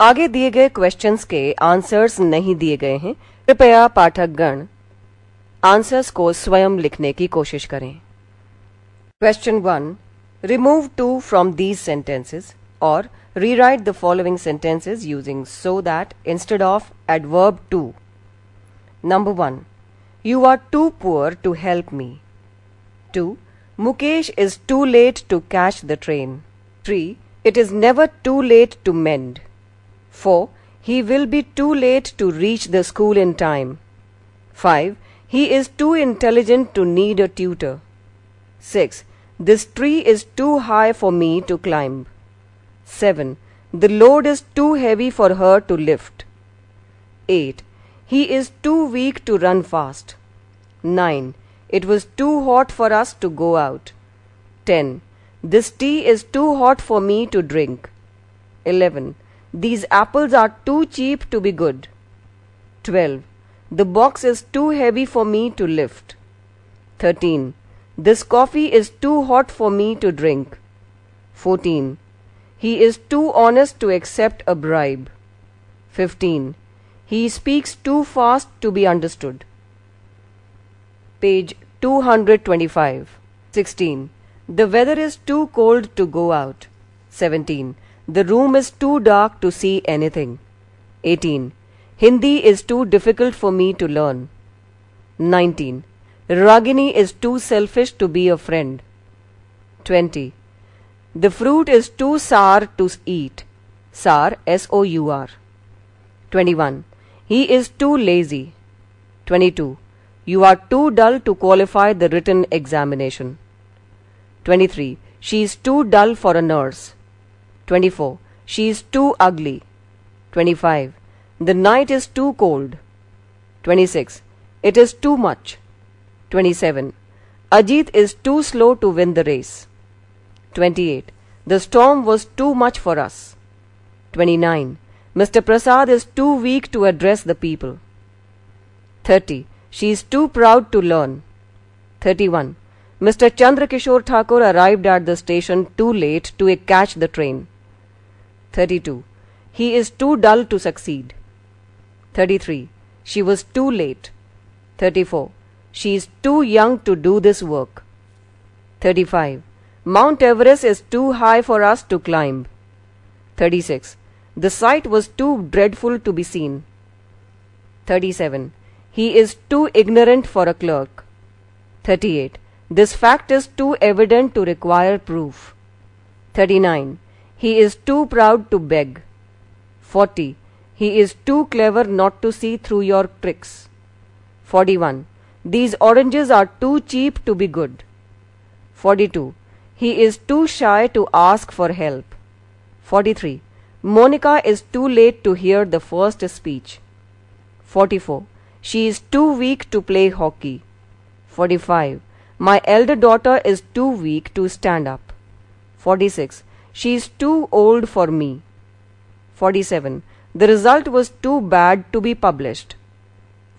आगे दिए गए क्वेश्चंस के आंसर्स नहीं दिए गए हैं। कृपया पाठकगण आंसर्स को स्वयं लिखने की कोशिश करें। Question 1, remove too from these sentences और rewrite the following sentences using so that instead of adverb to. Number 1, you are too poor to help me. 2, Mukesh is too late to catch the train. 3, it is never too late to mend. 4, he will be too late to reach the school in time. 5, he is too intelligent to need a tutor. 6, this tree is too high for me to climb. 7, the load is too heavy for her to lift. 8, he is too weak to run fast. 9, it was too hot for us to go out. 10, this tea is too hot for me to drink. 11, these apples are too cheap to be good. 12, the box is too heavy for me to lift. 13, this coffee is too hot for me to drink. 14, he is too honest to accept a bribe. 15, he speaks too fast to be understood. Page 225. 16, the weather is too cold to go out. 17, the room is too dark to see anything. 18, Hindi is too difficult for me to learn. 19, Ragini is too selfish to be a friend. 20, the fruit is too sour to eat. Sour, S-O-U-R. 21, he is too lazy. 22, you are too dull to qualify the written examination. 23, she is too dull for a nurse. 24, she is too ugly. 25, the night is too cold. 26, it is too much. 27, Ajit is too slow to win the race. 28, the storm was too much for us. 29, Mr. Prasad is too weak to address the people. 30, she is too proud to learn. 31, Mr. Chandrakishore Thakur arrived at the station too late to catch the train. 32, he is too dull to succeed. 33, she was too late. 34, she is too young to do this work. 35, Mount Everest is too high for us to climb. 36, the sight was too dreadful to be seen. 37, he is too ignorant for a clerk. 38, this fact is too evident to require proof. 39, he is too proud to beg. 40, he is too clever not to see through your tricks. 41, these oranges are too cheap to be good. 42, he is too shy to ask for help. 43, Monica is too late to hear the first speech. 44, she is too weak to play hockey. 45, my elder daughter is too weak to stand up. 46, she is too old for me. 47, the result was too bad to be published.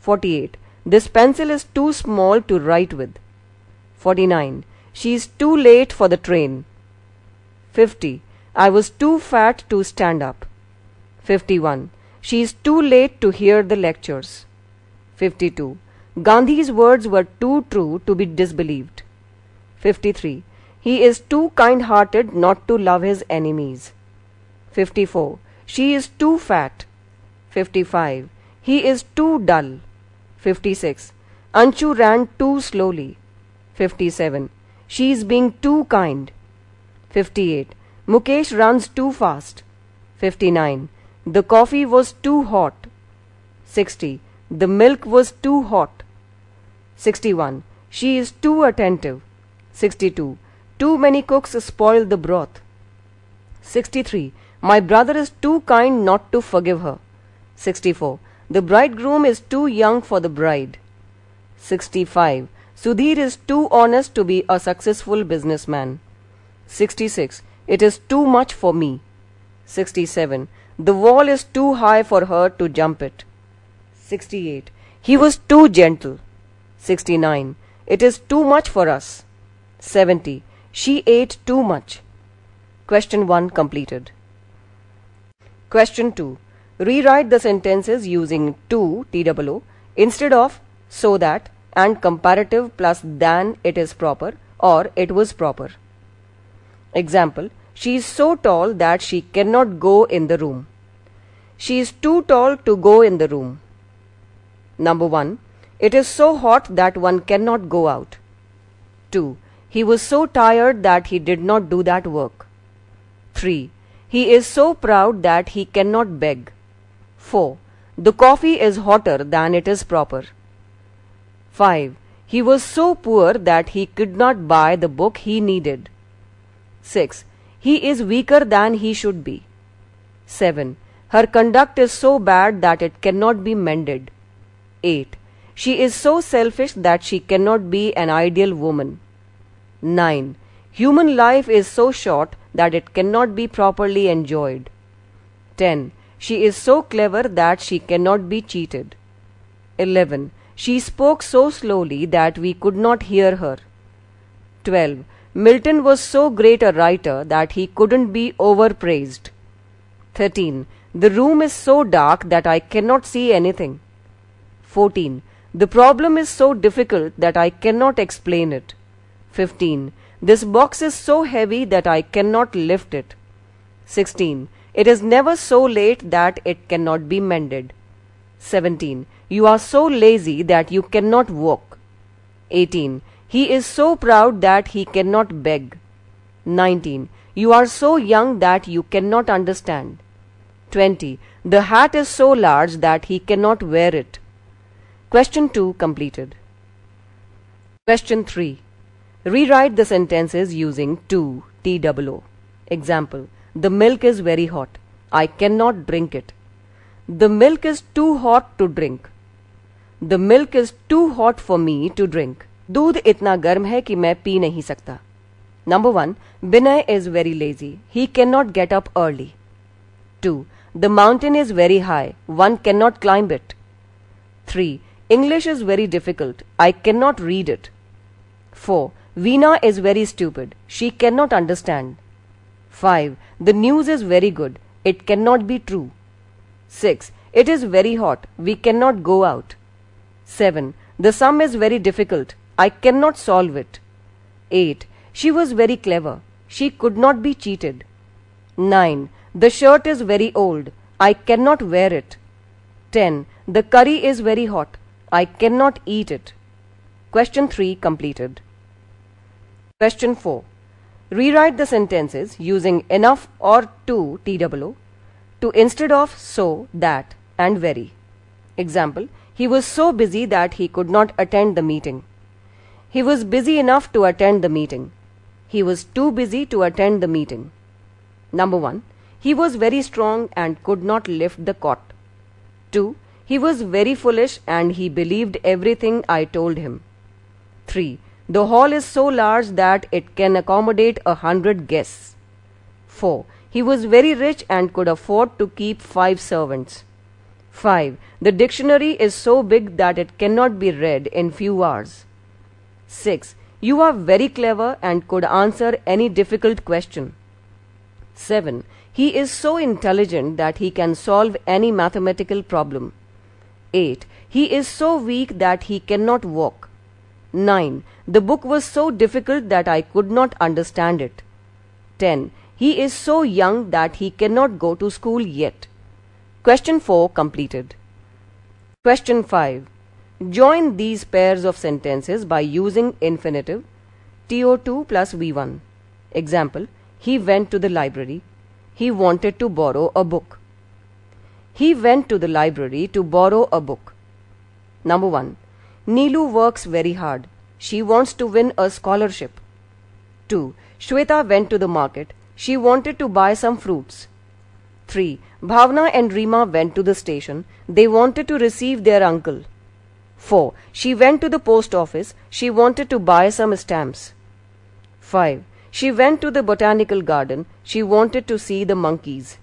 48, this pencil is too small to write with. 49, she is too late for the train. 50, I was too fat to stand up. 51, she is too late to hear the lectures. 52, Gandhi's words were too true to be disbelieved. 53, he is too kind-hearted not to love his enemies. 54, she is too fat. 55, he is too dull. 56, Anshu ran too slowly. 57, she is being too kind. 58, Mukesh runs too fast. 59, the coffee was too hot. 60, the milk was too hot. 61, she is too attentive. 62, too many cooks spoil the broth. 63, my brother is too kind not to forgive her. 64, the bridegroom is too young for the bride. 65, Sudhir is too honest to be a successful businessman. 66, it is too much for me. 67, the wall is too high for her to jump it. 68, he was too gentle. 69, it is too much for us. 70, she ate too much. Question 1 completed. Question 2. Rewrite the sentences using to, TOO, instead of so that and comparative plus than it is proper or it was proper. Example, she is so tall that she cannot go in the room. She is too tall to go in the room. Number 1. It is so hot that one cannot go out. 2. He was so tired that he did not do that work. 3. He is so proud that he cannot beg. 4. The coffee is hotter than it is proper. 5. He was so poor that he could not buy the book he needed. 6. He is weaker than he should be. 7. Her conduct is so bad that it cannot be mended. 8. She is so selfish that she cannot be an ideal woman. 9. Human life is so short that it cannot be properly enjoyed. 10. She is so clever that she cannot be cheated. 11. She spoke so slowly that we could not hear her. 12. Milton was so great a writer that he couldn't be overpraised. 13. The room is so dark that I cannot see anything. 14. The problem is so difficult that I cannot explain it. 15. This box is so heavy that I cannot lift it. 16. It is never so late that it cannot be mended. 17. You are so lazy that you cannot walk. 18. He is so proud that he cannot beg. 19. You are so young that you cannot understand. 20. The hat is so large that he cannot wear it. Question 2 completed. Question 3. Rewrite the sentences using to, TOO. Example, the milk is very hot. I cannot drink it. The milk is too hot to drink. The milk is too hot for me to drink. दूध इतना गर्म है कि मैं P नहीं सकता. Number 1. Binay is very lazy. He cannot get up early. 2. The mountain is very high. One cannot climb it. 3. English is very difficult. I cannot read it. 4. Veena is very stupid. She cannot understand. 5. The news is very good. It cannot be true. 6. It is very hot. We cannot go out. 7. The sum is very difficult. I cannot solve it. 8. She was very clever. She could not be cheated. 9. The shirt is very old. I cannot wear it. 10. The curry is very hot. I cannot eat it. Question 3 completed. Question 4. Rewrite the sentences using enough or to, TOO, to instead of so, that and very. Example, he was so busy that he could not attend the meeting. He was busy enough to attend the meeting. He was too busy to attend the meeting. Number 1. He was very strong and could not lift the cot. 2. He was very foolish and he believed everything I told him. 3. The hall is so large that it can accommodate 100 guests. 4. He was very rich and could afford to keep 5 servants. 5. The dictionary is so big that it cannot be read in few hours. 6. You are very clever and could answer any difficult question. 7. He is so intelligent that he can solve any mathematical problem. 8. He is so weak that he cannot walk. 9. The book was so difficult that I could not understand it. 10. He is so young that he cannot go to school yet. Question 4 completed. Question 5. Join these pairs of sentences by using infinitive TO2 plus V1. Example, he went to the library. He wanted to borrow a book. He went to the library to borrow a book. Number 1. Neelu works very hard. She wants to win a scholarship. 2. Shweta went to the market. She wanted to buy some fruits. 3. Bhavna and Rima went to the station. They wanted to receive their uncle. 4. She went to the post office. She wanted to buy some stamps. 5. She went to the botanical garden. She wanted to see the monkeys.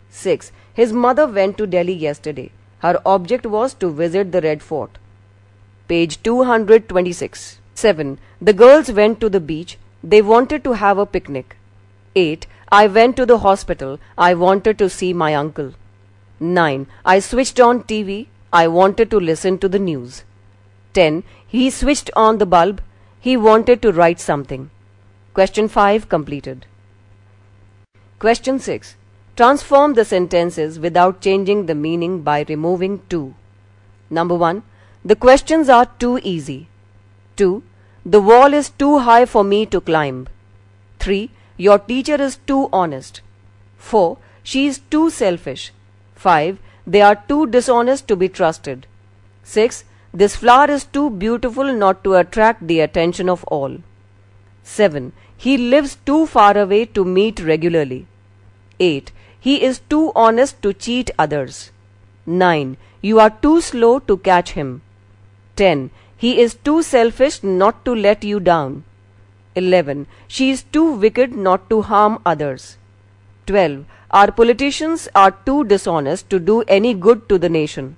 6. His mother went to Delhi yesterday. Her object was to visit the Red Fort. Page 226. 7. The girls went to the beach. They wanted to have a picnic. 8. I went to the hospital. I wanted to see my uncle. 9. I switched on TV. I wanted to listen to the news. 10. He switched on the bulb. He wanted to write something. Question 5 completed. Question 6. Transform the sentences without changing the meaning by removing to. Number 1. The questions are too easy. 2. The wall is too high for me to climb. 3. Your teacher is too honest. 4. She is too selfish. 5. They are too dishonest to be trusted. 6. This flower is too beautiful not to attract the attention of all. 7. He lives too far away to meet regularly. 8. He is too honest to cheat others. 9. You are too slow to catch him. 10. He is too selfish not to let you down. 11. She is too wicked not to harm others. 12. Our politicians are too dishonest to do any good to the nation.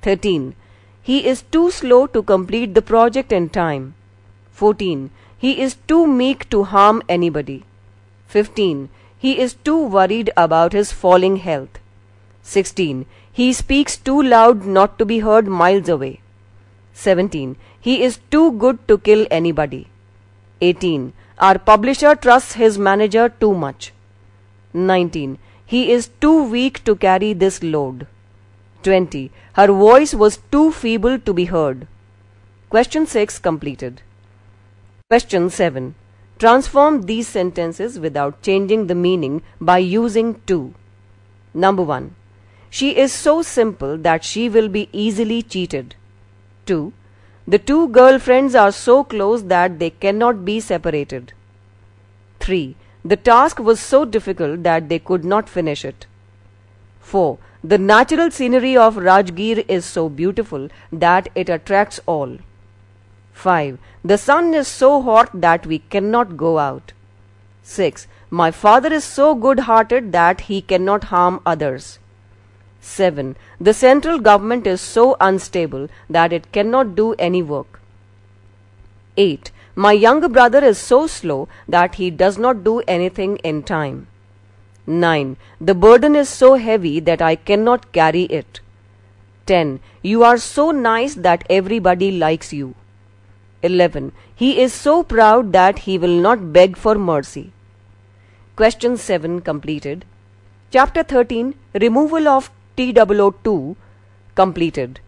13. He is too slow to complete the project in time. 14. He is too meek to harm anybody. 15. He is too worried about his falling health. 16. He speaks too loud not to be heard miles away. 17. He is too good to kill anybody. 18. Our publisher trusts his manager too much. 19. He is too weak to carry this load. 20. Her voice was too feeble to be heard. Question 6 completed. Question 7. Transform these sentences without changing the meaning by using to. Number 1. She is so simple that she will be easily cheated. 2. The two girlfriends are so close that they cannot be separated. 3. The task was so difficult that they could not finish it. 4. The natural scenery of Rajgir is so beautiful that it attracts all. 5. The sun is so hot that we cannot go out. 6. My father is so good-hearted that he cannot harm others. 7. The central government is so unstable that it cannot do any work. 8. My younger brother is so slow that he does not do anything in time. 9. The burden is so heavy that I cannot carry it. 10. You are so nice that everybody likes you. 11. He is so proud that he will not beg for mercy. Question 7 completed. Chapter 13. Removal of TOO2 completed.